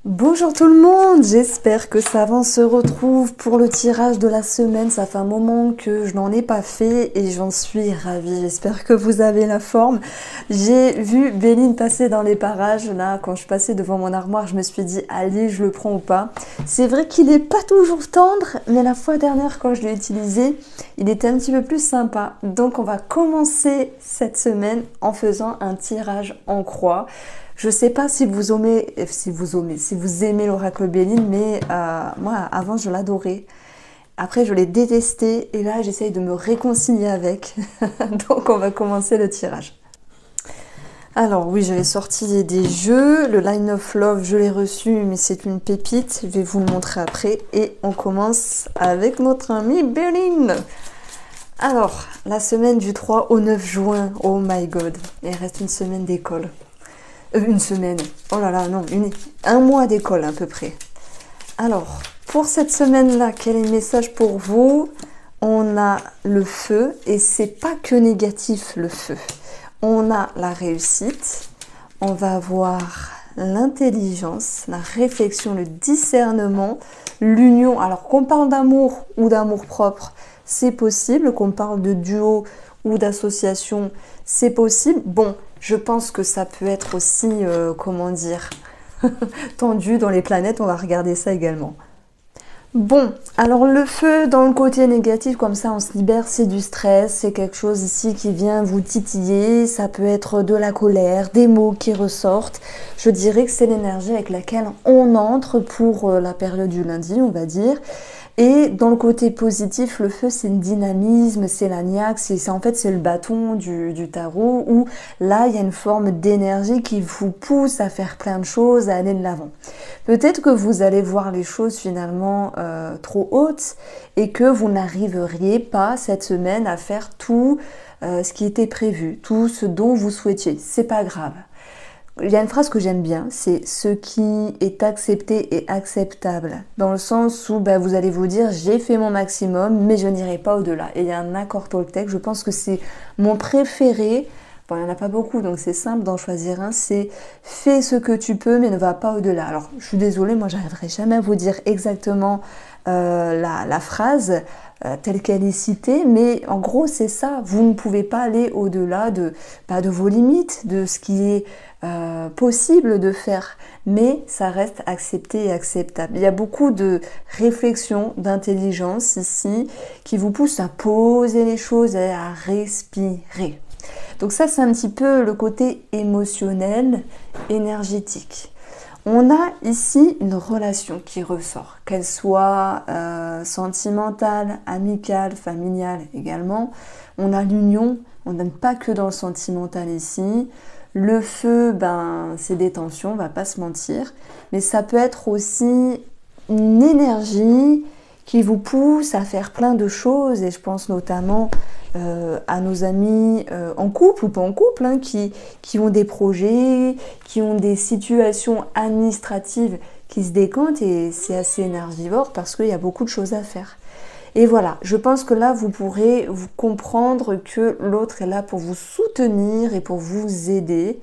Bonjour tout le monde, j'espère que ça va, on se retrouve pour le tirage de la semaine. Ça fait un moment que je n'en ai pas fait et j'en suis ravie. J'espère que vous avez la forme. J'ai vu Béline passer dans les parages. Là, quand je passais devant mon armoire, je me suis dit, allez, je le prends ou pas. C'est vrai qu'il n'est pas toujours tendre, mais la fois dernière, quand je l'ai utilisé, il était un petit peu plus sympa. Donc, on va commencer cette semaine en faisant un tirage en croix. Je ne sais pas si vous aimez l'oracle Béline, mais moi, avant, je l'adorais. Après, je l'ai détesté et là, j'essaye de me réconcilier avec. Donc, on va commencer le tirage. Alors oui, j'avais sorti des jeux. Le Line of Love, je l'ai reçu, mais c'est une pépite. Je vais vous le montrer après. Et on commence avec notre amie Béline. Alors, la semaine du 3 au 9 juin. Oh my god, il reste une semaine d'école. Une semaine. Oh là là, non, un mois d'école à peu près. Alors, pour cette semaine-là, quel est le message pour vous? On a le feu, et c'est pas que négatif le feu. On a la réussite, on va avoir l'intelligence, la réflexion, le discernement, l'union. Alors qu'on parle d'amour ou d'amour propre, c'est possible. Qu'on parle de duo ou d'association, c'est possible. Bon, je pense que ça peut être aussi, comment dire, tendu dans les planètes. On va regarder ça également. Bon, alors le feu dans le côté négatif, comme ça on se libère, c'est du stress, c'est quelque chose ici qui vient vous titiller, ça peut être de la colère, des mots qui ressortent. Je dirais que c'est l'énergie avec laquelle on entre pour la période du lundi, on va dire. Et dans le côté positif, le feu, c'est le dynamisme, c'est la niaque, en fait c'est le bâton du tarot où là, il y a une forme d'énergie qui vous pousse à faire plein de choses, à aller de l'avant. Peut-être que vous allez voir les choses finalement trop hautes et que vous n'arriveriez pas cette semaine à faire tout ce qui était prévu, tout ce dont vous souhaitiez. C'est pas grave. Il y a une phrase que j'aime bien, c'est ce qui est accepté est acceptable. Dans le sens où vous allez vous dire j'ai fait mon maximum mais je n'irai pas au-delà. Et il y a un accord Toltec, je pense que c'est mon préféré. Bon, il n'y en a pas beaucoup donc c'est simple d'en choisir un, c'est fais ce que tu peux mais ne va pas au-delà. Alors je suis désolée, moi j'arriverai jamais à vous dire exactement la phrase telle qu'elle est citée, mais en gros c'est ça, vous ne pouvez pas aller au-delà de vos limites, de ce qui est possible de faire, mais ça reste accepté et acceptable. Il y a beaucoup de réflexion, d'intelligence ici qui vous pousse à poser les choses et à respirer. Donc ça c'est un petit peu le côté émotionnel, énergétique. On a ici une relation qui ressort, qu'elle soit sentimentale, amicale, familiale également. On a l'union, on n'aime pas que dans le sentimental ici. Le feu, c'est des tensions, on va pas se mentir. Mais ça peut être aussi une énergie qui vous pousse à faire plein de choses. Et je pense notamment à nos amis en couple ou pas en couple, qui ont des projets, qui ont des situations administratives qui se décantent et c'est assez énergivore parce qu'il y a beaucoup de choses à faire. Et voilà, je pense que là, vous pourrez vous comprendre que l'autre est là pour vous soutenir et pour vous aider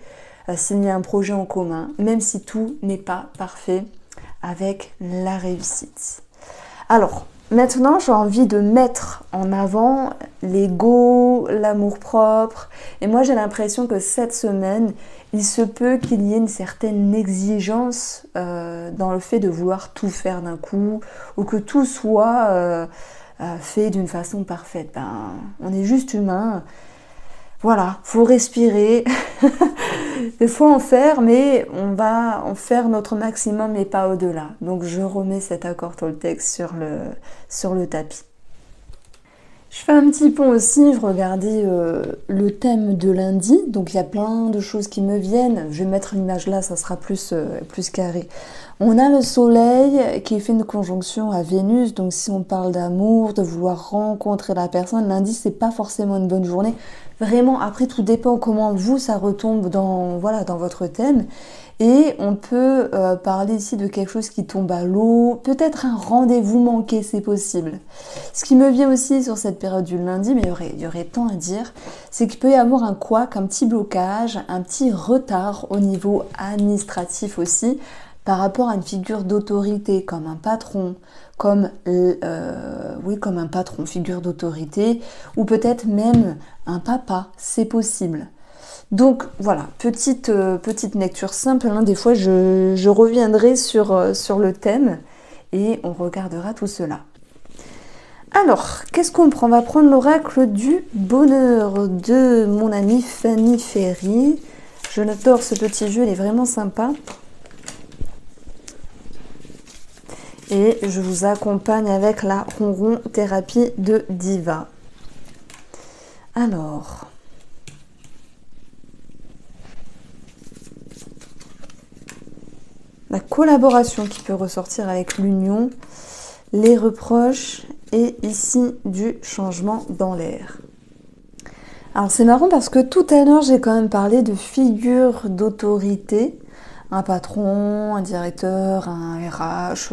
s'il y a un projet en commun, même si tout n'est pas parfait avec la réussite. Alors, maintenant, j'ai envie de mettre en avant l'ego, l'amour-propre. Et moi, j'ai l'impression que cette semaine, il se peut qu'il y ait une certaine exigence dans le fait de vouloir tout faire d'un coup ou que tout soit fait d'une façon parfaite. On est juste humain. Voilà, faut respirer. Il faut en faire, mais on va en faire notre maximum et pas au-delà. Donc je remets cet accord Toltec sur le tapis. Je fais un petit pont aussi, je regardais le thème de lundi, donc il y a plein de choses qui me viennent. Je vais mettre l'image là, ça sera plus carré. On a le soleil qui fait une conjonction à Vénus, donc si on parle d'amour, de vouloir rencontrer la personne, lundi c'est pas forcément une bonne journée. Vraiment, après tout dépend comment vous ça retombe dans votre thème. Et on peut parler ici de quelque chose qui tombe à l'eau, peut-être un rendez-vous manqué, c'est possible. Ce qui me vient aussi sur cette période du lundi, mais il y aurait tant à dire, c'est qu'il peut y avoir un couac, un petit blocage, un petit retard au niveau administratif aussi, par rapport à une figure d'autorité, comme un patron, comme, oui, comme un patron, figure d'autorité, ou peut-être même un papa, c'est possible. Donc voilà, petite lecture simple, hein. Des fois je reviendrai sur le thème et on regardera tout cela. Alors, qu'est-ce qu'on prend? On va prendre l'oracle du bonheur de mon amie Fanny Ferry. Je adore ce petit jeu, il est vraiment sympa. Et je vous accompagne avec la ronron thérapie de Diva. Alors, la collaboration qui peut ressortir avec l'union, les reproches et ici du changement dans l'air. Alors c'est marrant parce que tout à l'heure j'ai quand même parlé de figure d'autorité, un patron, un directeur, un RH.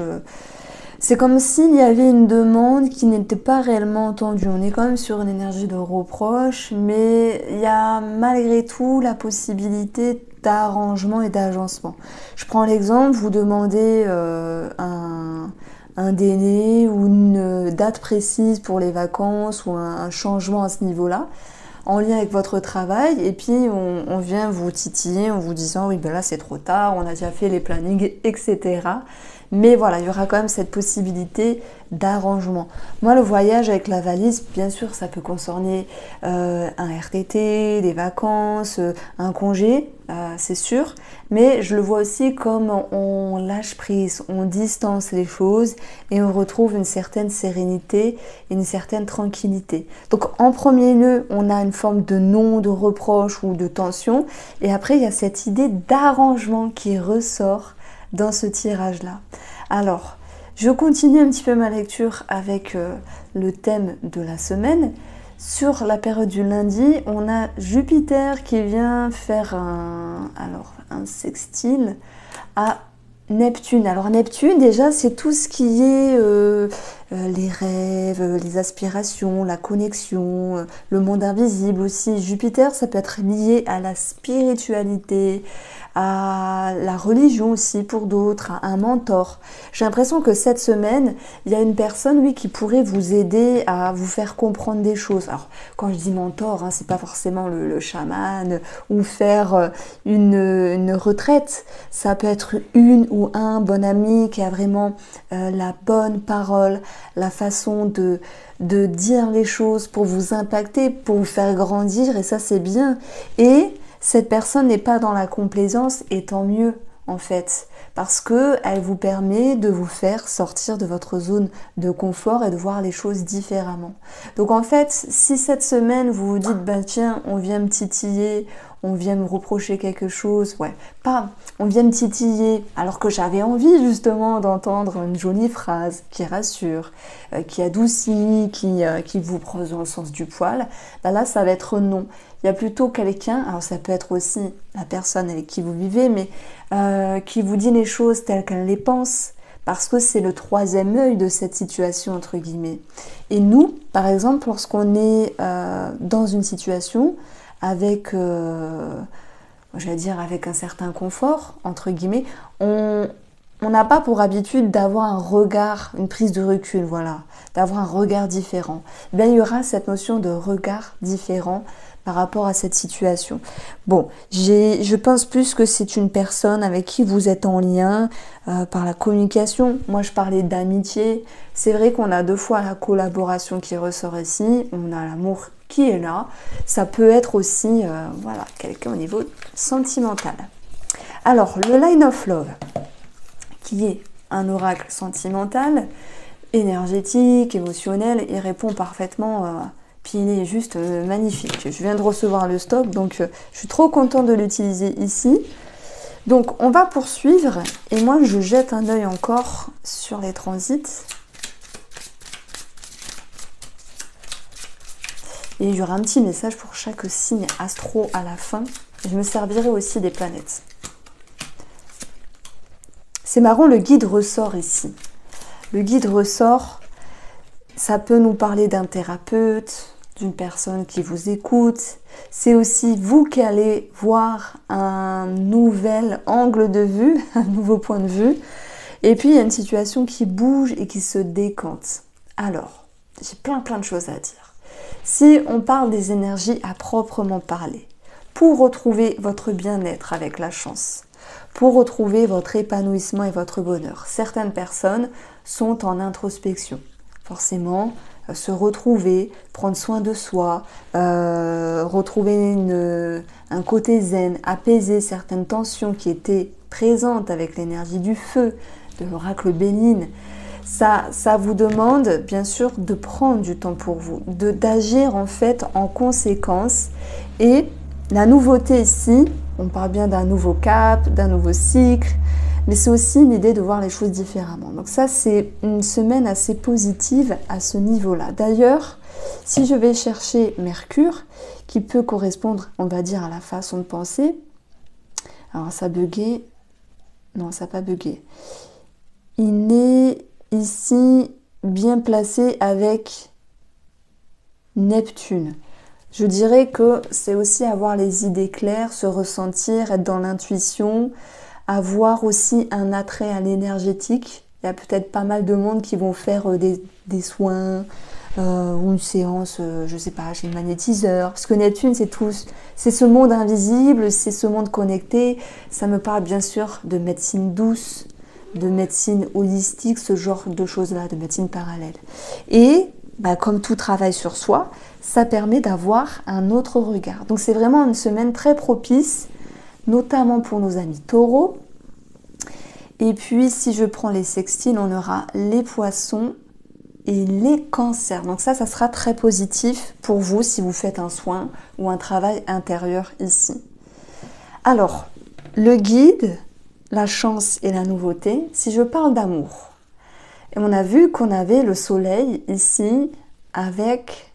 C'est comme s'il y avait une demande qui n'était pas réellement entendue. On est quand même sur une énergie de reproche, mais il y a malgré tout la possibilité d'arrangement et d'agencement. Je prends l'exemple, vous demandez un délai ou une date précise pour les vacances ou un changement à ce niveau-là, en lien avec votre travail, et puis on vient vous titiller en vous disant oui ben là c'est trop tard, on a déjà fait les plannings, etc. Mais voilà, il y aura quand même cette possibilité d'arrangement. Moi, le voyage avec la valise, bien sûr, ça peut concerner un RTT, des vacances, un congé, c'est sûr. Mais je le vois aussi comme on lâche prise, on distance les choses et on retrouve une certaine sérénité et une certaine tranquillité. Donc, en premier lieu, on a une forme de non, de reproche ou de tension. Et après, il y a cette idée d'arrangement qui ressort dans ce tirage-là. Alors, je continue un petit peu ma lecture avec le thème de la semaine. Sur la période du lundi, on a Jupiter qui vient faire un sextile à Neptune. Alors Neptune, déjà, c'est tout ce qui est les rêves, les aspirations, la connexion, le monde invisible aussi. Jupiter, ça peut être lié à la spiritualité, à la religion aussi pour d'autres, à un mentor. J'ai l'impression que cette semaine, il y a une personne, oui, qui pourrait vous aider à vous faire comprendre des choses. Alors, quand je dis mentor, hein, c'est pas forcément le chaman ou faire une retraite. Ça peut être une ou un bon ami qui a vraiment la bonne parole, la façon de dire les choses pour vous impacter, pour vous faire grandir, et ça c'est bien. Et cette personne n'est pas dans la complaisance, et tant mieux en fait, parce que elle vous permet de vous faire sortir de votre zone de confort et de voir les choses différemment. Donc en fait, si cette semaine vous vous dites bah tiens, on vient me titiller, on vient me reprocher quelque chose, ouais, pas, on vient me titiller, alors que j'avais envie justement d'entendre une jolie phrase qui rassure, qui adoucit, qui vous prend dans le sens du poil, bah là ça va être non. Il y a plutôt quelqu'un, alors ça peut être aussi la personne avec qui vous vivez, mais qui vous dit les choses telles qu'elle les pense, parce que c'est le troisième œil de cette situation, entre guillemets. Et nous, par exemple, lorsqu'on est dans une situation avec, j'allais dire, avec un certain confort, entre guillemets, on n'a pas pour habitude d'avoir un regard, une prise de recul, voilà, d'avoir un regard différent. Bien, il y aura cette notion de regard différent par rapport à cette situation. Bon, je pense plus que c'est une personne avec qui vous êtes en lien par la communication. Moi, je parlais d'amitié. C'est vrai qu'on a deux fois la collaboration qui ressort ici. On a l'amour qui est là. Ça peut être aussi, voilà, quelqu'un au niveau sentimental. Alors, le Line of Love, qui est un oracle sentimental, énergétique, émotionnel, il répond parfaitement... Puis il est juste magnifique. Je viens de recevoir le stock, donc je suis trop contente de l'utiliser ici. Donc on va poursuivre. Et moi, je jette un œil encore sur les transits. Et il y aura un petit message pour chaque signe astro à la fin. Je me servirai aussi des planètes. C'est marrant, le guide ressort ici. Le guide ressort, ça peut nous parler d'un thérapeute, d'une personne qui vous écoute, C'est aussi vous qui allez voir un nouvel angle de vue, un nouveau point de vue. Et puis, il y a une situation qui bouge et qui se décante. Alors, j'ai plein de choses à dire. Si on parle des énergies à proprement parler, pour retrouver votre bien-être avec la chance, pour retrouver votre épanouissement et votre bonheur, certaines personnes sont en introspection. Forcément, se retrouver, prendre soin de soi, retrouver un côté zen, apaiser certaines tensions qui étaient présentes avec l'énergie du feu, de l'oracle Béline. Ça vous demande bien sûr de prendre du temps pour vous, d'agir en fait en conséquence. Et la nouveauté ici, on parle bien d'un nouveau cap, d'un nouveau cycle, mais c'est aussi l'idée de voir les choses différemment. Donc ça, c'est une semaine assez positive à ce niveau-là. D'ailleurs, si je vais chercher Mercure, qui peut correspondre, on va dire, à la façon de penser, alors ça a bugué, non, ça n'a pas bugué. Il est ici bien placé avec Neptune. Je dirais que c'est aussi avoir les idées claires, se ressentir, être dans l'intuition, avoir aussi un attrait à l'énergétique. Il y a peut-être pas mal de monde qui vont faire des soins ou une séance, je sais pas, chez le magnétiseur. Parce que Neptune, c'est ce monde invisible, c'est ce monde connecté. Ça me parle bien sûr de médecine douce, de médecine holistique, ce genre de choses-là, de médecine parallèle. Et comme tout travail sur soi, ça permet d'avoir un autre regard. Donc c'est vraiment une semaine très propice, notamment pour nos amis taureaux. Et puis si je prends les sextiles, on aura les poissons et les cancers. Donc ça sera très positif pour vous si vous faites un soin ou un travail intérieur ici. Alors, le guide, la chance et la nouveauté, si je parle d'amour. Et on a vu qu'on avait le soleil ici avec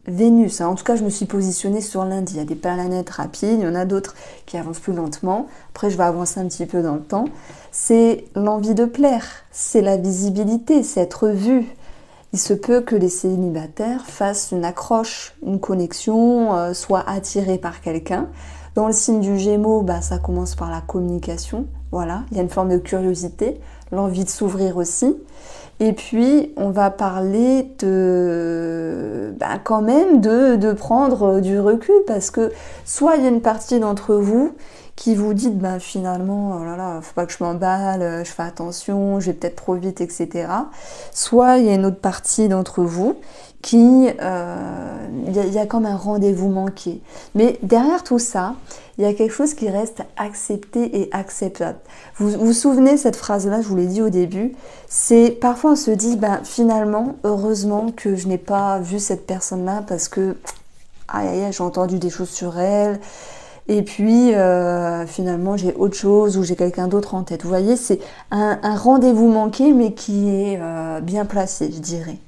Vénus. En tout cas, je me suis positionnée sur lundi. Il y a des planètes rapides, il y en a d'autres qui avancent plus lentement. Après, je vais avancer un petit peu dans le temps. C'est l'envie de plaire, c'est la visibilité, c'est être vu. Il se peut que les célibataires fassent une accroche, une connexion, soient attirés par quelqu'un. Dans le signe du Gémeaux, ça commence par la communication. Voilà, il y a une forme de curiosité, l'envie de s'ouvrir aussi. Et puis, on va parler quand même de prendre du recul parce que soit il y a une partie d'entre vous qui vous dit finalement, oh là là, faut pas que je m'emballe, je fais attention, je vais peut-être trop vite, etc. Soit il y a une autre partie d'entre vous qui, il y a comme un rendez-vous manqué. Mais derrière tout ça, il y a quelque chose qui reste accepté et acceptable. Vous vous souvenez cette phrase-là, je vous l'ai dit au début, c'est parfois on se dit, finalement, heureusement que je n'ai pas vu cette personne-là parce que, j'ai entendu des choses sur elle, et puis finalement j'ai autre chose ou j'ai quelqu'un d'autre en tête. Vous voyez, c'est un rendez-vous manqué mais qui est bien placé, je dirais.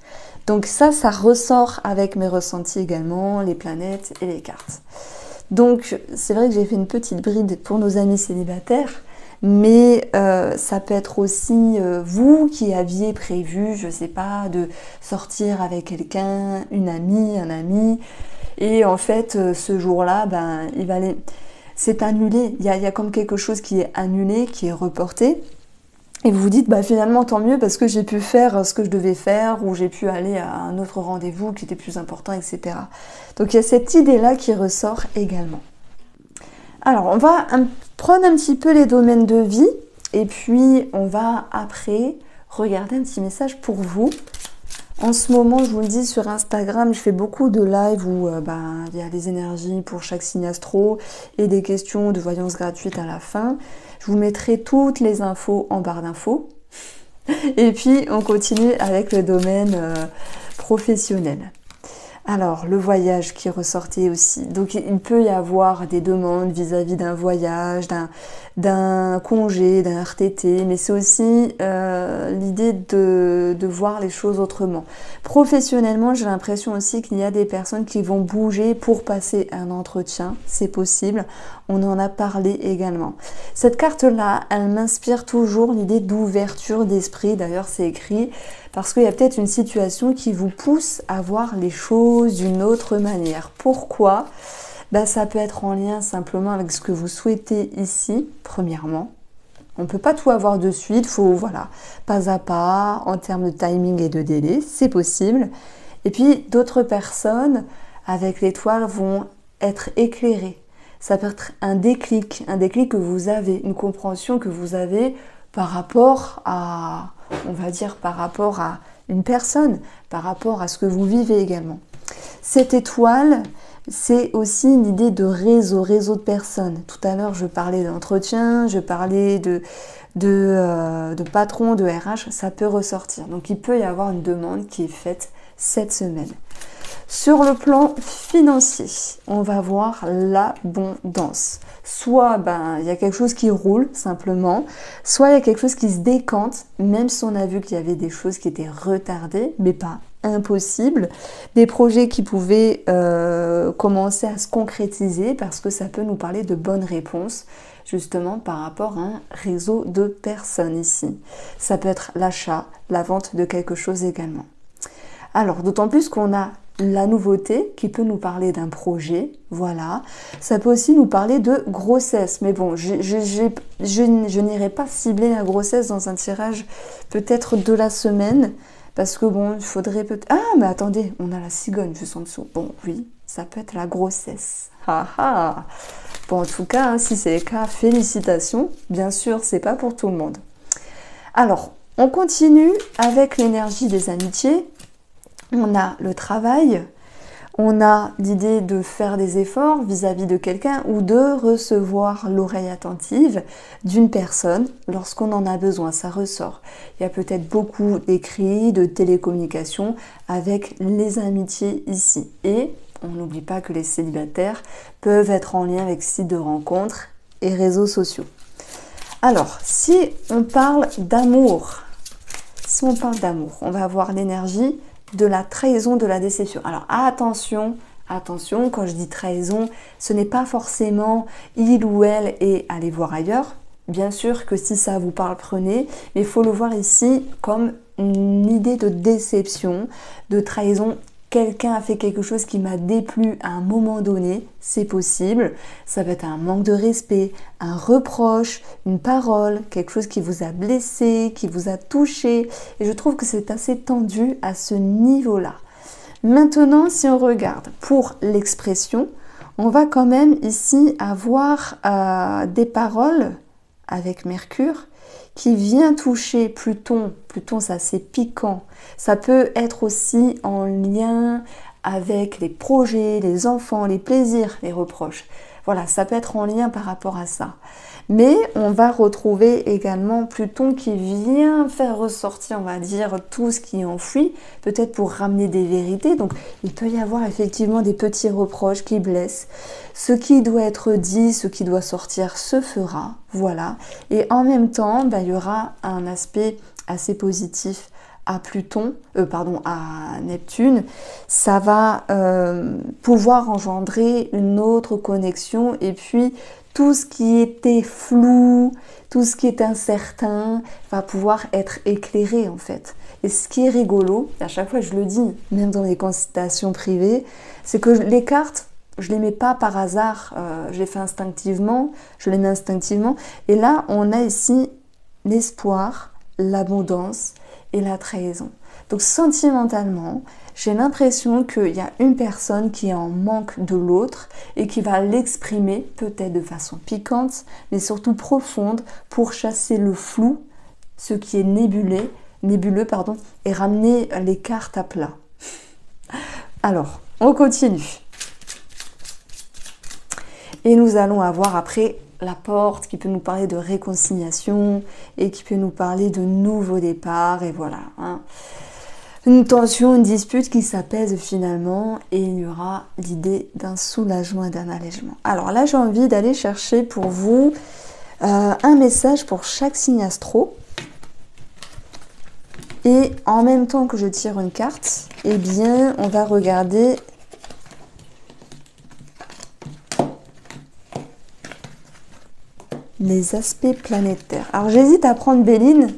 Donc ça ressort avec mes ressentis également, les planètes et les cartes. Donc c'est vrai que j'ai fait une petite bride pour nos amis célibataires, mais ça peut être aussi vous qui aviez prévu, je sais pas, de sortir avec quelqu'un, une amie, un ami, et en fait ce jour-là, c'est annulé. Il y a comme quelque chose qui est annulé, qui est reporté. Et vous vous dites, finalement, tant mieux parce que j'ai pu faire ce que je devais faire ou j'ai pu aller à un autre rendez-vous qui était plus important, etc. Donc, il y a cette idée-là qui ressort également. Alors, on va prendre un petit peu les domaines de vie et puis on va après regarder un petit message pour vous. En ce moment, je vous le dis, sur Instagram, je fais beaucoup de lives où il y a des énergies pour chaque signe astro et des questions de voyance gratuite à la fin. Je vous mettrai toutes les infos en barre d'infos. Et puis, on continue avec le domaine professionnel. Alors, le voyage qui ressortait aussi. Donc, il peut y avoir des demandes vis-à-vis d'un voyage, d'un congé, d'un RTT, mais c'est aussi l'idée de voir les choses autrement. Professionnellement, j'ai l'impression aussi qu'il y a des personnes qui vont bouger pour passer un entretien. C'est possible. On en a parlé également. Cette carte-là, elle m'inspire toujours l'idée d'ouverture d'esprit. D'ailleurs, c'est écrit parce qu'il y a peut-être une situation qui vous pousse à voir les choses d'une autre manière. Pourquoi ? bah, ça peut être en lien simplement avec ce que vous souhaitez ici, premièrement. On ne peut pas tout avoir de suite, il faut, voilà, pas à pas, en termes de timing et de délai, c'est possible. Et puis, d'autres personnes, avec l'étoile, vont être éclairées. Ça peut être un déclic que vous avez, une compréhension que vous avez par rapport à, on va dire, par rapport à une personne, par rapport à ce que vous vivez également. Cette étoile, c'est aussi une idée de réseau de personnes. Tout à l'heure, je parlais d'entretien, je parlais de patron, de RH, ça peut ressortir. Donc, il peut y avoir une demande qui est faite cette semaine. Sur le plan financier, on va voir l'abondance. Soit il y a quelque chose qui roule simplement, soit il y a quelque chose qui se décante, même si on a vu qu'il y avait des choses qui étaient retardées, mais pas impossibles. Des projets qui pouvaient commencer à se concrétiser parce que ça peut nous parler de bonnes réponses, justement par rapport à un réseau de personnes ici. Ça peut être l'achat, la vente de quelque chose également. Alors, d'autant plus qu'on a la nouveauté qui peut nous parler d'un projet, voilà. Ça peut aussi nous parler de grossesse, mais bon, je n'irai pas cibler la grossesse dans un tirage peut-être de la semaine, parce que bon, il faudrait peut-être... Ah, mais attendez, on a la cigogne juste en dessous. Bon, oui, ça peut être la grossesse. Ah ah. Bon, en tout cas, hein, si c'est le cas, félicitations. Bien sûr, c'est pas pour tout le monde. Alors, on continue avec l'énergie des amitiés. On a le travail, on a l'idée de faire des efforts vis-à-vis de quelqu'un ou de recevoir l'oreille attentive d'une personne lorsqu'on en a besoin, ça ressort. Il y a peut-être beaucoup d'écrits, de télécommunications avec les amitiés ici. Et on n'oublie pas que les célibataires peuvent être en lien avec sites de rencontres et réseaux sociaux. Alors, si on parle d'amour, on va avoir l'énergie de la trahison, de la déception. Alors attention, quand je dis trahison, ce n'est pas forcément il ou elle est allé voir ailleurs. Bien sûr que si ça vous parle, prenez, mais il faut le voir ici comme une idée de déception, de trahison. Quelqu'un a fait quelque chose qui m'a déplu à un moment donné, c'est possible. Ça peut être un manque de respect, un reproche, une parole, quelque chose qui vous a blessé, qui vous a touché. Et je trouve que c'est assez tendu à ce niveau-là. Maintenant, si on regarde pour l'expression, on va quand même ici avoir des paroles avec Mercure qui vient toucher Pluton. Pluton, ça c'est piquant. Ça peut être aussi en lien avec les projets, les enfants, les plaisirs, les reproches. Voilà, ça peut être en lien par rapport à ça. Mais on va retrouver également Pluton qui vient faire ressortir, on va dire, tout ce qui est enfoui, peut-être pour ramener des vérités. Donc, il peut y avoir effectivement des petits reproches qui blessent. Ce qui doit être dit, ce qui doit sortir se fera, voilà. Et en même temps, il y aura un aspect assez positif à à Neptune. Ça va pouvoir engendrer une autre connexion et puis tout ce qui était flou, tout ce qui est incertain va pouvoir être éclairé en fait. Et ce qui est rigolo, et à chaque fois je le dis, même dans les consultations privées, c'est que les cartes, je les mets pas par hasard, je les fais instinctivement, je les mets instinctivement. Et là, on a ici l'espoir, l'abondance et la trahison. Donc sentimentalement, j'ai l'impression qu'il y a une personne qui est en manque de l'autre et qui va l'exprimer peut-être de façon piquante, mais surtout profonde pour chasser le flou, ce qui est nébuleux, et ramener les cartes à plat. Alors, on continue. Et nous allons avoir après la porte qui peut nous parler de réconciliation et qui peut nous parler de nouveaux départs et voilà. Hein. Une tension, une dispute qui s'apaise finalement et il y aura l'idée d'un soulagement et d'un allègement. Alors là, j'ai envie d'aller chercher pour vous un message pour chaque signe astro. Et en même temps que je tire une carte, eh bien, on va regarder les aspects planétaires. Alors j'hésite à prendre Béline.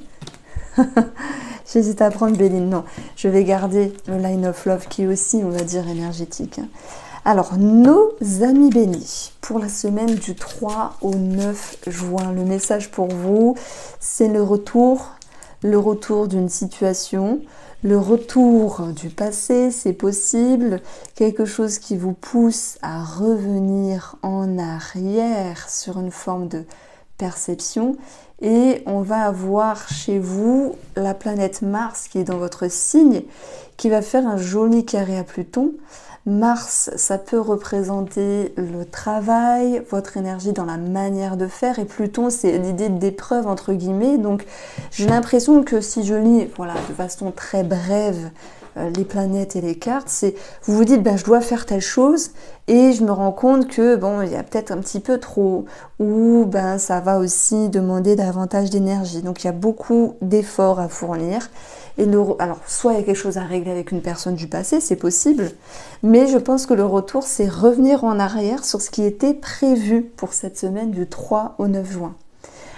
Non. Je vais garder le Line of Love qui est aussi, on va dire, énergétique. Alors, nos amis bénis, pour la semaine du 3 au 9 juin, le message pour vous, c'est le retour d'une situation, le retour du passé, c'est possible, quelque chose qui vous pousse à revenir en arrière sur une forme de perception. Et on va avoir chez vous la planète Mars qui est dans votre signe, qui va faire un joli carré à Pluton. Mars, ça peut représenter le travail, votre énergie dans la manière de faire, et Pluton, c'est l'idée d'épreuve entre guillemets. Donc j'ai l'impression que si je lis, voilà, de façon très brève, les planètes et les cartes, c'est vous vous dites ben je dois faire telle chose et je me rends compte que bon il y a peut-être un petit peu trop, ou ben ça va aussi demander davantage d'énergie, donc il y a beaucoup d'efforts à fournir. Et alors soit il y a quelque chose à régler avec une personne du passé, c'est possible, mais je pense que le retour c'est revenir en arrière sur ce qui était prévu pour cette semaine du 3 au 9 juin.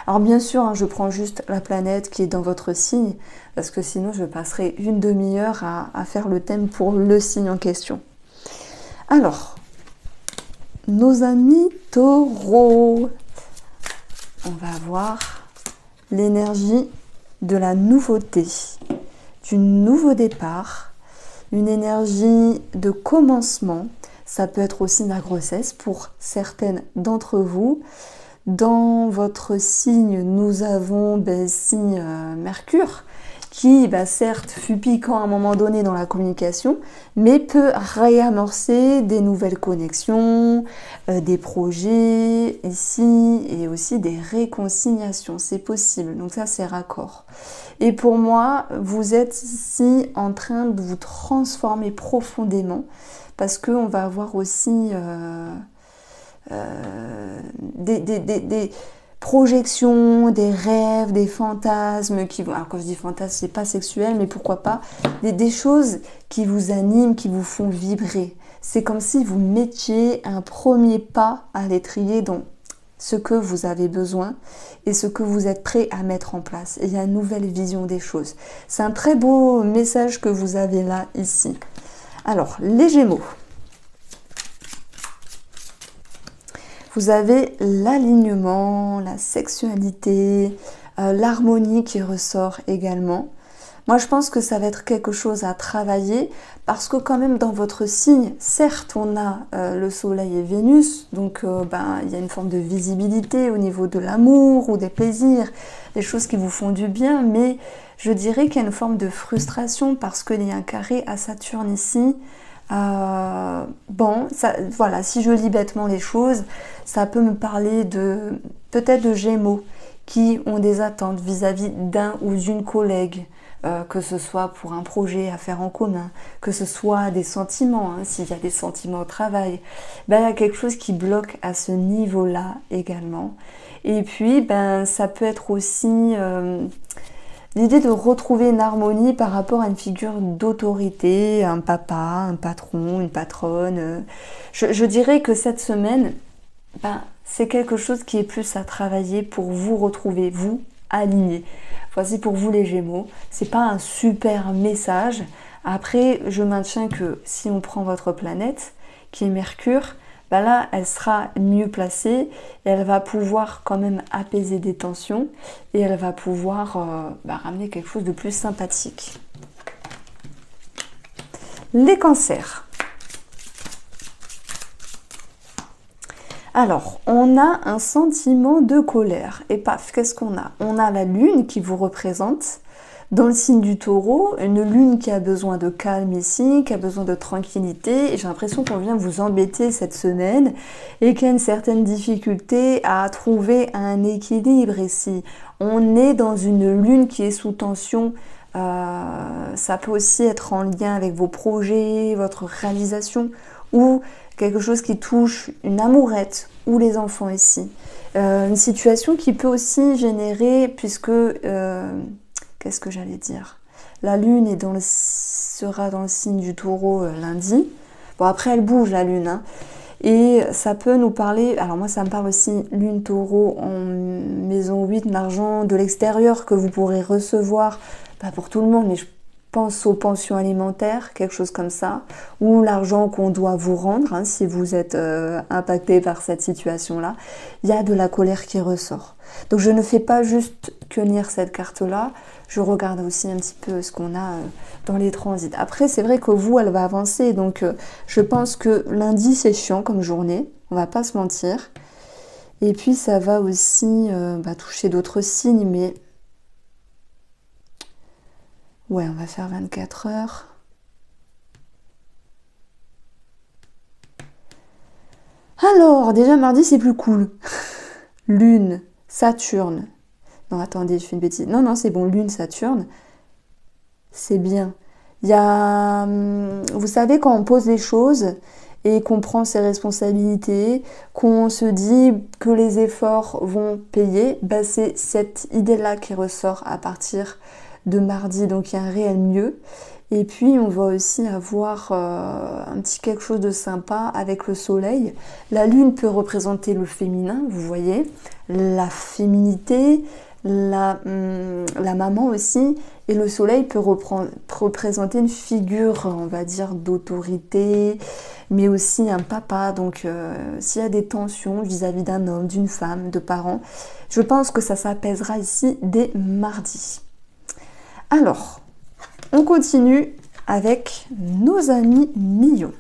Alors bien sûr, hein, je prends juste la planète qui est dans votre signe, parce que sinon je passerai une demi-heure à faire le thème pour le signe en question. Alors, nos amis taureaux, on va voir l'énergie de la nouveauté, du nouveau départ, une énergie de commencement. Ça peut être aussi la grossesse pour certaines d'entre vous. Dans votre signe, nous avons signe Mercure, qui certes fut piquant à un moment donné dans la communication, mais peut réamorcer des nouvelles connexions, des projets ici, et aussi des réconciliations, c'est possible, donc ça c'est raccord. Et pour moi, vous êtes ici en train de vous transformer profondément, parce qu'on va avoir aussi... des projections, des rêves, des fantasmes qui vont... Alors quand je dis fantasme, c'est pas sexuel, mais pourquoi pas des choses qui vous animent, qui vous font vibrer. C'est comme si vous mettiez un premier pas à l'étrier dans ce que vous avez besoin et ce que vous êtes prêt à mettre en place. Et il y a une nouvelle vision des choses. C'est un très beau message que vous avez là, ici. Alors, les Gémeaux. Vous avez l'alignement, la sexualité, l'harmonie qui ressort également. Moi, je pense que ça va être quelque chose à travailler parce que quand même dans votre signe, certes, on a le Soleil et Vénus, donc il y a une forme de visibilité au niveau de l'amour ou des plaisirs, des choses qui vous font du bien, mais je dirais qu'il y a une forme de frustration parce qu'il y a un carré à Saturne ici. Voilà, si je lis bêtement les choses, ça peut me parler de peut-être de Gémeaux qui ont des attentes vis-à-vis d'un ou d'une collègue, que ce soit pour un projet à faire en commun, que ce soit des sentiments, hein, s'il y a des sentiments au travail, il y a quelque chose qui bloque à ce niveau-là également. Et puis, ça peut être aussi... l'idée de retrouver une harmonie par rapport à une figure d'autorité, un papa, un patron, une patronne. Je dirais que cette semaine, c'est quelque chose qui est plus à travailler pour vous retrouver, vous aligner. Voici pour vous les Gémeaux. C'est pas un super message. Après, je maintiens que si on prend votre planète, qui est Mercure, là, elle sera mieux placée et elle va pouvoir quand même apaiser des tensions et elle va pouvoir ramener quelque chose de plus sympathique. Les cancers. Alors, on a un sentiment de colère. Et paf, qu'est-ce qu'on a? On a la lune qui vous représente. Dans le signe du taureau, une lune qui a besoin de calme ici, qui a besoin de tranquillité. Et j'ai l'impression qu'on vient vous embêter cette semaine et qu'il y a une certaine difficulté à trouver un équilibre ici. On est dans une lune qui est sous tension. Ça peut aussi être en lien avec vos projets, votre réalisation ou quelque chose qui touche une amourette ou les enfants ici. Une situation qui peut aussi générer, puisque... qu'est-ce que j'allais dire? La lune sera dans le signe du taureau lundi. Bon, après, elle bouge, la lune. Hein. Et ça peut nous parler... Alors moi, ça me parle aussi lune taureau en maison 8, l'argent de l'extérieur que vous pourrez recevoir. Pas pour tout le monde, mais pense aux pensions alimentaires, quelque chose comme ça, ou l'argent qu'on doit vous rendre, hein, si vous êtes impacté par cette situation-là. Il y a de la colère qui ressort. Donc je ne fais pas juste que lire cette carte-là, je regarde aussi un petit peu ce qu'on a dans les transits. Après, c'est vrai que vous, elle va avancer, donc je pense que lundi, c'est chiant comme journée, on va pas se mentir. Et puis ça va aussi toucher d'autres signes, mais... Ouais, on va faire 24 heures. Alors, déjà mardi, c'est plus cool. Lune, Saturne. Non, attendez, je fais une bêtise. Non, non, c'est bon, Lune, Saturne. C'est bien. Il y a... Vous savez, quand on pose les choses et qu'on prend ses responsabilités, qu'on se dit que les efforts vont payer, bah c'est cette idée-là qui ressort à partir de mardi, donc il y a un réel mieux. Et puis on va aussi avoir un petit quelque chose de sympa avec le soleil. La lune peut représenter le féminin, vous voyez, la féminité, la maman aussi, et le soleil peut représenter une figure, on va dire, d'autorité, mais aussi un papa. Donc s'il y a des tensions vis-à-vis d'un homme, d'une femme, de parents, je pense que ça s'apaisera ici dès mardi. Alors, on continue avec nos amis millions.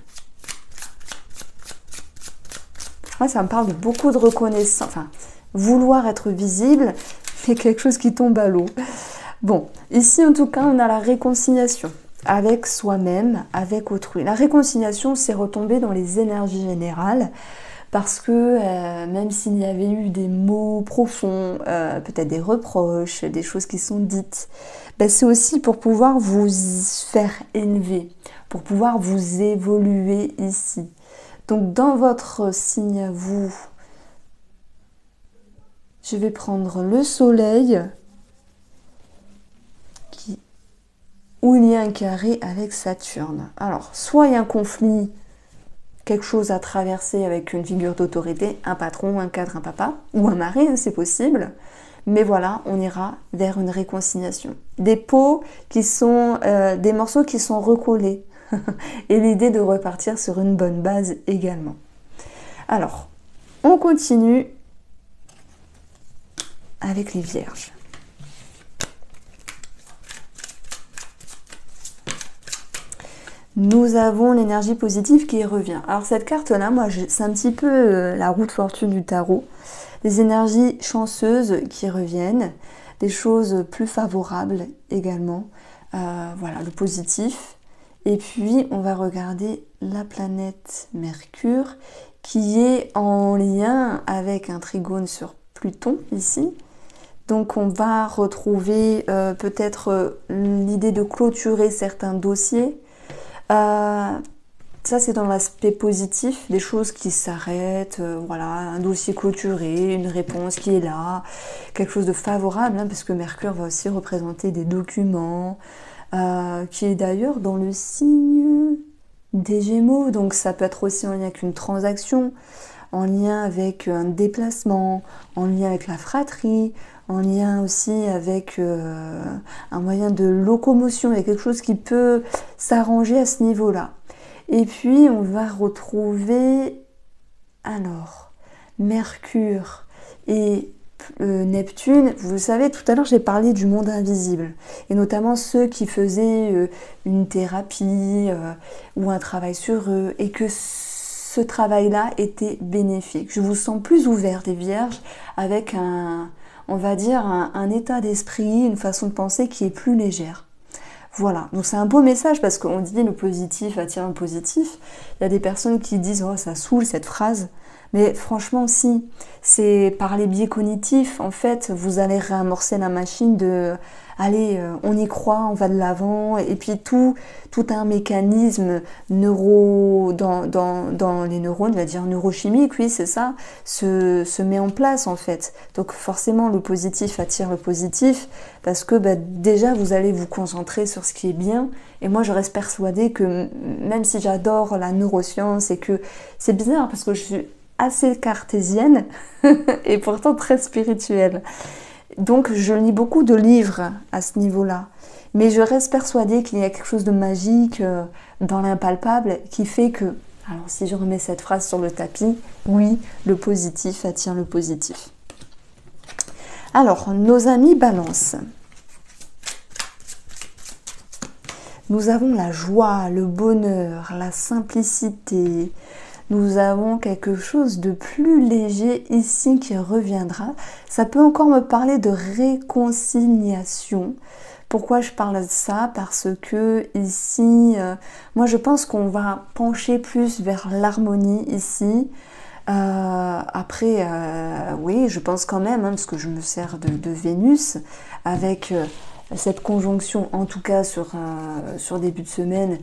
Moi, ça me parle de beaucoup de reconnaissance, enfin, vouloir être visible, c'est quelque chose qui tombe à l'eau. Bon, ici en tout cas, on a la réconciliation avec soi-même, avec autrui. La réconciliation, c'est retomber dans les énergies générales, parce que même s'il y avait eu des mots profonds, peut-être des reproches, des choses qui sont dites, ben c'est aussi pour pouvoir vous faire élever, pour pouvoir vous évoluer ici. Donc dans votre signe à vous, je vais prendre le soleil, où il y a un carré avec Saturne. Alors, soit il y a un conflit, quelque chose à traverser avec une figure d'autorité, un patron, un cadre, un papa, ou un mari, hein, c'est possible. Mais voilà, on ira vers une réconciliation. Des pots qui sont, des morceaux qui sont recollés. Et l'idée de repartir sur une bonne base également. Alors, on continue avec les vierges. Nous avons l'énergie positive qui revient. Alors cette carte-là, moi, c'est un petit peu la roue de fortune du tarot. Des énergies chanceuses qui reviennent, des choses plus favorables également. Voilà, le positif. Et puis, on va regarder la planète Mercure qui est en lien avec un trigone sur Pluton ici. Donc, on va retrouver peut-être l'idée de clôturer certains dossiers. Ça, c'est dans l'aspect positif, des choses qui s'arrêtent, voilà, un dossier clôturé, une réponse qui est là, quelque chose de favorable, hein, parce que Mercure va aussi représenter des documents, qui est d'ailleurs dans le signe des Gémeaux, donc ça peut être aussi en lien avec une transaction, en lien avec un déplacement, en lien avec la fratrie, en lien aussi avec un moyen de locomotion, il y a quelque chose qui peut s'arranger à ce niveau-là. Et puis on va retrouver, alors, Mercure et Neptune. Vous le savez, tout à l'heure j'ai parlé du monde invisible, et notamment ceux qui faisaient une thérapie ou un travail sur eux, et que ce travail-là était bénéfique. Je vous sens plus ouvert des vierges, avec on va dire, un état d'esprit, une façon de penser qui est plus légère. Voilà, donc c'est un beau message, parce qu'on dit le positif attire le positif. Il y a des personnes qui disent « Oh, ça saoule cette phrase ». Mais franchement, si, c'est par les biais cognitifs, en fait, vous allez réamorcer la machine de « Allez, on y croit, on va de l'avant ». Et puis tout un mécanisme dans les neurones, on va dire neurochimique, oui, c'est ça, se met en place, en fait. Donc forcément, le positif attire le positif, parce que déjà, vous allez vous concentrer sur ce qui est bien. Et moi, je reste persuadée que, même si j'adore la neuroscience, et que c'est bizarre, parce que je suis assez cartésienne et pourtant très spirituelle. Donc je lis beaucoup de livres à ce niveau-là. Mais je reste persuadée qu'il y a quelque chose de magique dans l'impalpable qui fait que, alors si je remets cette phrase sur le tapis, oui, le positif attire le positif. Alors, nos amis Balance. Nous avons la joie, le bonheur, la simplicité. Nous avons quelque chose de plus léger ici qui reviendra. Ça peut encore me parler de réconciliation. Pourquoi je parle de ça? Parce que ici, moi je pense qu'on va pencher plus vers l'harmonie ici. Après, oui, je pense quand même, parce que je me sers de Vénus, avec cette conjonction, en tout cas sur début de semaine,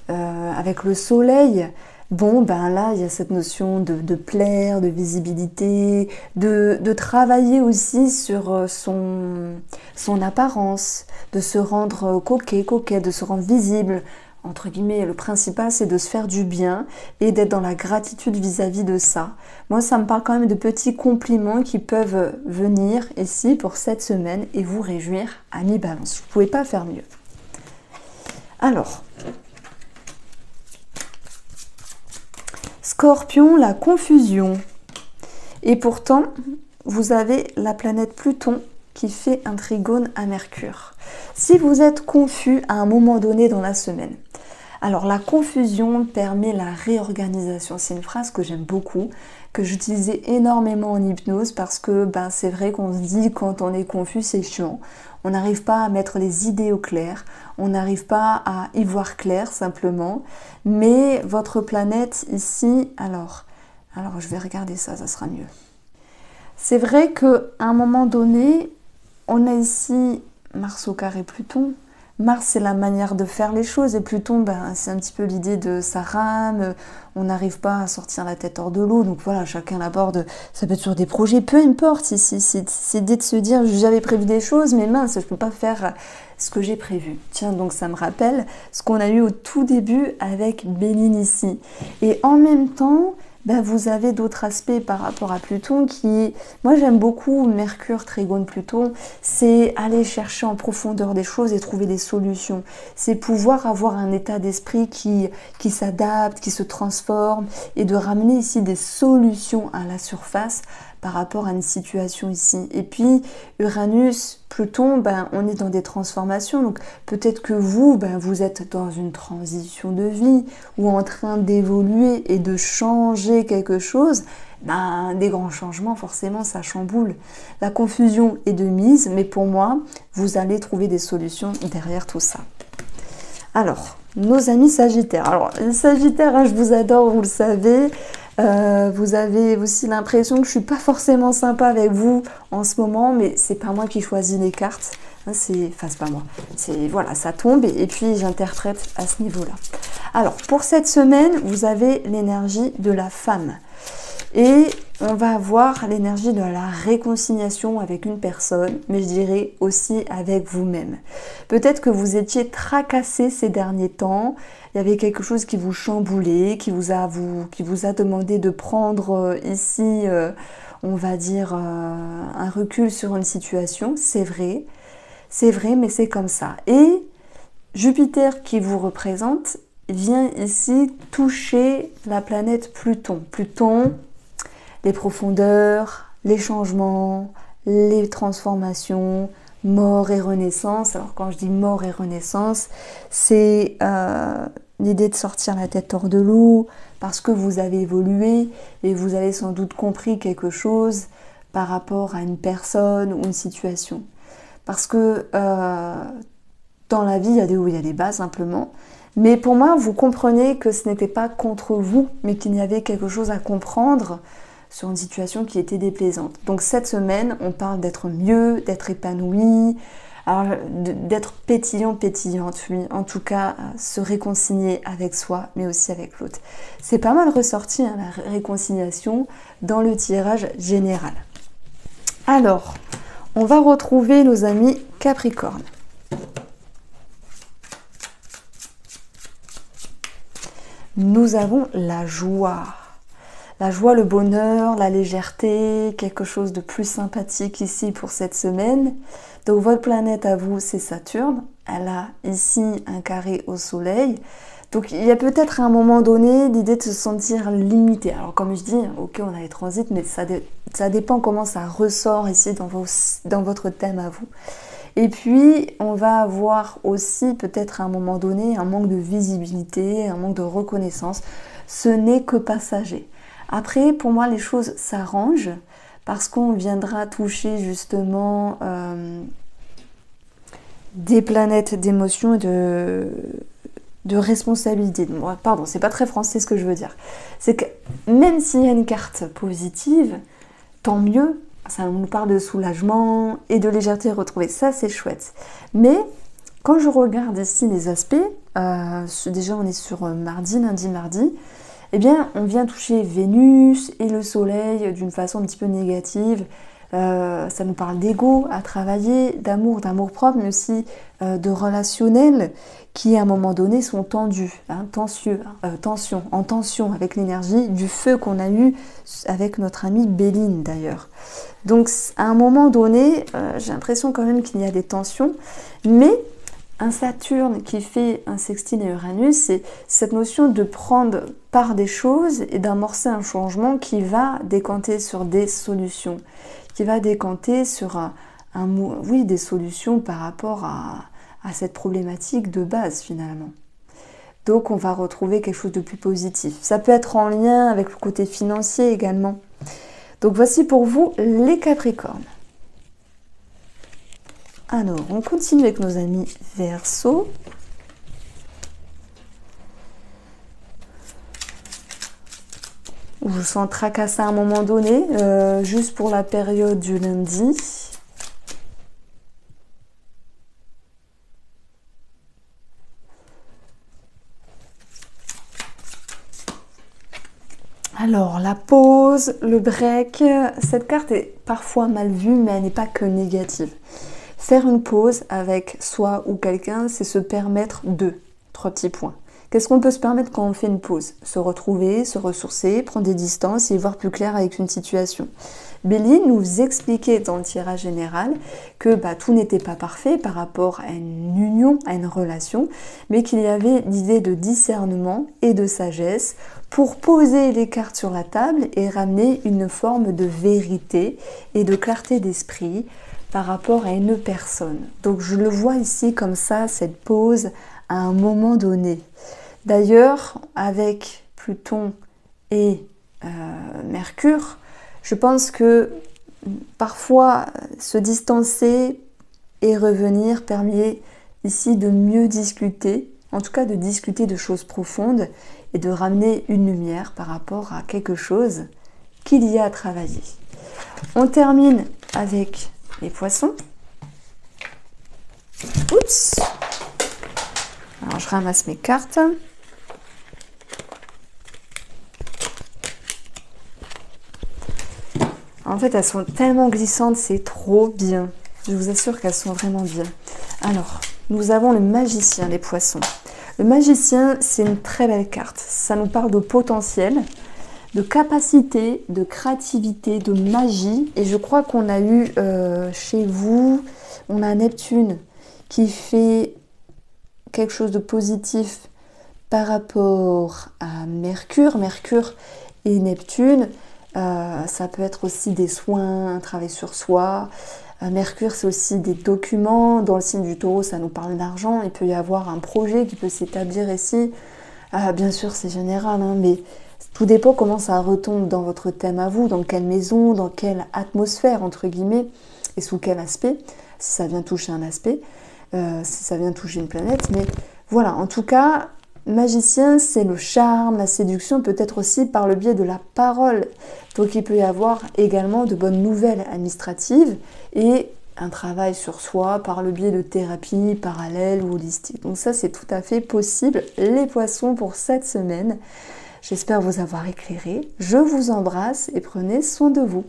avec le soleil. Bon, ben là, il y a cette notion de plaire, de visibilité, de travailler aussi sur son apparence, de se rendre coquet, de se rendre visible. Entre guillemets, le principal, c'est de se faire du bien et d'être dans la gratitude vis-à-vis de ça. Moi, ça me parle quand même de petits compliments qui peuvent venir ici pour cette semaine et vous réjouir, amis Balance. Vous ne pouvez pas faire mieux. Alors, Scorpion, la confusion. Et pourtant, vous avez la planète Pluton qui fait un trigone à Mercure. Si vous êtes confus à un moment donné dans la semaine, alors la confusion permet la réorganisation. C'est une phrase que j'aime beaucoup, que j'utilisais énormément en hypnose parce que c'est vrai qu'on se dit quand on est confus, c'est chiant. On n'arrive pas à mettre les idées au clair, on n'arrive pas à y voir clair simplement. Mais votre planète ici, alors je vais regarder ça, ça sera mieux. C'est vrai qu'à un moment donné, on a ici Mars au carré Pluton. Mars, c'est la manière de faire les choses et Pluton, c'est un petit peu l'idée de sa rame, on n'arrive pas à sortir la tête hors de l'eau, donc voilà, chacun l'aborde, ça peut être sur des projets, peu importe, ici, c'est l'idée de se dire, j'avais prévu des choses, mais mince, je ne peux pas faire ce que j'ai prévu. Tiens, donc ça me rappelle ce qu'on a eu au tout début avec Béline ici. Et en même temps, vous avez d'autres aspects par rapport à Pluton qui, moi j'aime beaucoup Mercure, Trigone, Pluton, c'est aller chercher en profondeur des choses et trouver des solutions. C'est pouvoir avoir un état d'esprit qui s'adapte, qui se transforme et de ramener ici des solutions à la surface par rapport à une situation ici. Et puis Uranus, Pluton, on est dans des transformations. Donc peut-être que vous, vous êtes dans une transition de vie ou en train d'évoluer et de changer quelque chose. Des grands changements, forcément, ça chamboule. La confusion est de mise, mais pour moi, vous allez trouver des solutions derrière tout ça. Alors, nos amis Sagittaires. Alors, les Sagittaires, je vous adore, vous le savez. Vous avez aussi l'impression que je suis pas forcément sympa avec vous en ce moment, mais c'est pas moi qui choisis les cartes. C'est pas moi. Voilà, ça tombe et puis j'interprète à ce niveau-là. Alors, pour cette semaine, vous avez l'énergie de la femme. Et on va avoir l'énergie de la réconciliation avec une personne, mais je dirais aussi avec vous-même. Peut-être que vous étiez tracassé ces derniers temps, il y avait quelque chose qui vous chamboulait, qui vous a demandé de prendre ici, on va dire, un recul sur une situation. C'est vrai, mais c'est comme ça. Et Jupiter qui vous représente vient ici toucher la planète Pluton. Pluton, les profondeurs, les changements, les transformations, mort et renaissance. Alors quand je dis mort et renaissance, c'est l'idée de sortir la tête hors de l'eau parce que vous avez évolué et vous avez sans doute compris quelque chose par rapport à une personne ou une situation. Parce que dans la vie, il y a des hauts, il y a des bas simplement. Mais pour moi, vous comprenez que ce n'était pas contre vous, mais qu'il y avait quelque chose à comprendre sur une situation qui était déplaisante. Donc cette semaine, on parle d'être mieux, d'être épanoui, d'être pétillante, oui. En tout cas, se réconcilier avec soi, mais aussi avec l'autre. C'est pas mal ressorti, la réconciliation, dans le tirage général. Alors, on va retrouver nos amis Capricorne. Nous avons la joie. la joie, le bonheur, la légèreté, quelque chose de plus sympathique ici pour cette semaine. Donc votre planète à vous, c'est Saturne. Elle a ici un carré au Soleil. Donc il y a peut-être à un moment donné l'idée de se sentir limité. Alors comme je dis, ok, on a les transits, mais ça dépend comment ça ressort ici dans votre thème à vous. Et puis on va avoir aussi peut-être à un moment donné un manque de visibilité, un manque de reconnaissance. Ce n'est que passager. Après, pour moi, les choses s'arrangent parce qu'on viendra toucher justement des planètes d'émotion et de responsabilité. Pardon, c'est pas très français ce que je veux dire. C'est que même s'il y a une carte positive, tant mieux, ça nous parle de soulagement et de légèreté retrouvée, ça c'est chouette. Mais quand je regarde ici les aspects, déjà on est sur mardi, lundi, mardi, eh bien on vient toucher Vénus et le Soleil d'une façon un petit peu négative. Ça nous parle d'ego à travailler, d'amour, d'amour-propre, mais aussi de relationnel qui à un moment donné sont tendus, en tension avec l'énergie du feu qu'on a eu avec notre amie Béline d'ailleurs. Donc à un moment donné, j'ai l'impression quand même qu'il y a des tensions, mais un Saturne qui fait un sextile à Uranus, c'est cette notion de prendre part des choses et d'amorcer un changement qui va décanter sur des solutions, qui va décanter sur des solutions par rapport à cette problématique de base finalement. Donc on va retrouver quelque chose de plus positif. Ça peut être en lien avec le côté financier également. Donc voici pour vous les Capricornes. Alors, on continue avec nos amis Verseau. Je vous sens tracassé à un moment donné, juste pour la période du lundi. Alors, la pause, le break, cette carte est parfois mal vue, mais elle n'est pas que négative. Faire une pause avec soi ou quelqu'un, c'est se permettre trois petits points. Qu'est-ce qu'on peut se permettre quand on fait une pause? Se retrouver, se ressourcer, prendre des distances et voir plus clair avec une situation. Béline nous expliquait dans le tirage général que tout n'était pas parfait par rapport à une union, à une relation, mais qu'il y avait l'idée de discernement et de sagesse pour poser les cartes sur la table et ramener une forme de vérité et de clarté d'esprit par rapport à une personne. Donc je le vois ici comme ça, cette pause à un moment donné. D'ailleurs, avec Pluton et Mercure, je pense que parfois se distancer et revenir permet ici de mieux discuter, en tout cas de discuter de choses profondes et de ramener une lumière par rapport à quelque chose qu'il y a à travailler. On termine avec les Poissons. Oups! Alors je ramasse mes cartes. En fait, elles sont tellement glissantes, c'est trop bien. Je vous assure qu'elles sont vraiment bien. Alors, nous avons le Magicien des Poissons. Le Magicien, c'est une très belle carte. Ça nous parle de potentiel, de capacité, de créativité, de magie. Et je crois qu'on a eu chez vous, on a Neptune qui fait quelque chose de positif par rapport à Mercure. Mercure et Neptune, ça peut être aussi des soins, un travail sur soi. Mercure, c'est aussi des documents. Dans le signe du Taureau, ça nous parle d'argent. Il peut y avoir un projet qui peut s'établir ici. Bien sûr, c'est général, mais tout dépend comment ça retombe dans votre thème à vous, dans quelle maison, dans quelle atmosphère, entre guillemets, et sous quel aspect, si ça vient toucher un aspect, si ça vient toucher une planète. Mais voilà, en tout cas, Magicien, c'est le charme, la séduction, peut-être aussi par le biais de la parole. Donc il peut y avoir également de bonnes nouvelles administratives et un travail sur soi par le biais de thérapie parallèle ou holistique. Donc ça, c'est tout à fait possible, les Poissons, pour cette semaine. J'espère vous avoir éclairé. Je vous embrasse et prenez soin de vous.